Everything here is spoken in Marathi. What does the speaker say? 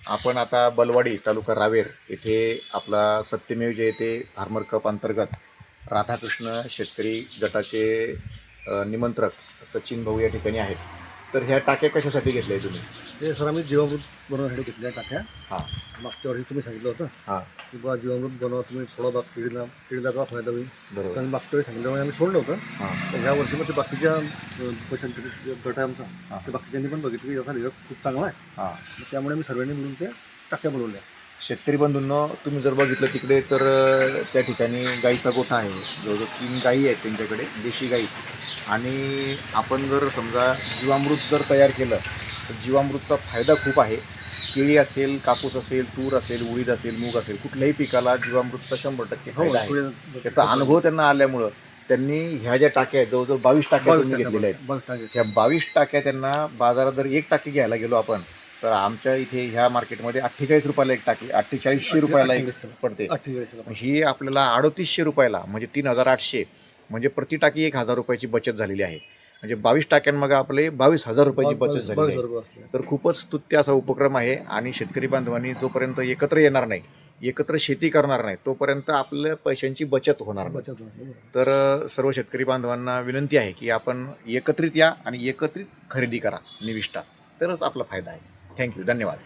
आपण आता बलवाडी तालुका रावेर येथे आपला सत्यमेव जयते फार्मर कप अंतर्गत राधाकृष्ण शेतकरी गटाचे निमंत्रक सचिन भाऊ या ठिकाणी आहेत. तर ह्या टाक्या कशासाठी घेतल्या तुम्ही? ते सर आम्ही जीवामृत बनवण्यासाठी घेतल्या टाक्या. हां मागच्या वर्षी तुम्ही सांगितलं होतं हां की बा जीवामृत बनवा, तुम्ही 16 बाग किडीला का फायदा होईल. तर बरोबर. आम्ही मागच्या वेळी सांगितल्यामुळे आम्ही सोडलं होतं. हां तर ह्या वर्षी मग ते बाकीच्या बचत गट आहे आमचा, हां ते बाकीच्यांनी पण बघितलं की याचा रिझल्ट खूप चांगला आहे. हां मग त्यामुळे आम्ही सर्वांनी मिळून ते टाक्या बनवल्या. शेतकरी बंधूंनो, तुम्ही जर बघितलं तिकडे तर त्या ठिकाणी गाईचा गोठा आहे. जवळजवळ 3 गायी आहेत त्यांच्याकडे, देशी गाई. आणि आपण जर समजा जीवामृत जर तयार केलं तर जीवामृतचा फायदा खूप आहे. केळी असेल, कापूस असेल, तूर असेल, उडीद असेल, मूग असेल, कुठल्याही पिकाला जीवामृतचा 100% फायदा आहे. त्याचा अनुभव त्यांना आल्यामुळं त्यांनी ह्या ज्या टाक्या आहेत, जवळजवळ 22 टाक्या तुम्ही घेतलेल्या आहेत. 22 टाक्या. ह्या 22 टाक्या त्यांना बाजारात जर एक टाकी घ्यायला गेलो आपण तर आमच्या इथे ह्या मार्केटमध्ये 48 रुपयाला एक टाकी, 4800 रुपयाला एक पडते. 48 ही आपल्याला 3800 रुपयाला म्हणजे 3800 म्हणजे प्रति टाकी 1000 रुपयाची बचत झालेली आहे. म्हणजे 22 टाक्यांमागे आपले 22,000 रुपयाची बचत झालेली आहे. तर खूपच स्तुत्य असा उपक्रम आहे. आणि शेतकरी बांधवांनी जोपर्यंत एकत्र येणार नाही, एकत्र शेती करणार नाही, तोपर्यंत आपल्या पैशांची बचत होणार नाही. बचत होईल. तर सर्व शेतकरी बांधवांना विनंती आहे की आपण एकत्रित या आणि एकत्रित खरेदी करा निविष्ठा, तरच आपला फायदा आहे. थँक्यू, धन्यवाद.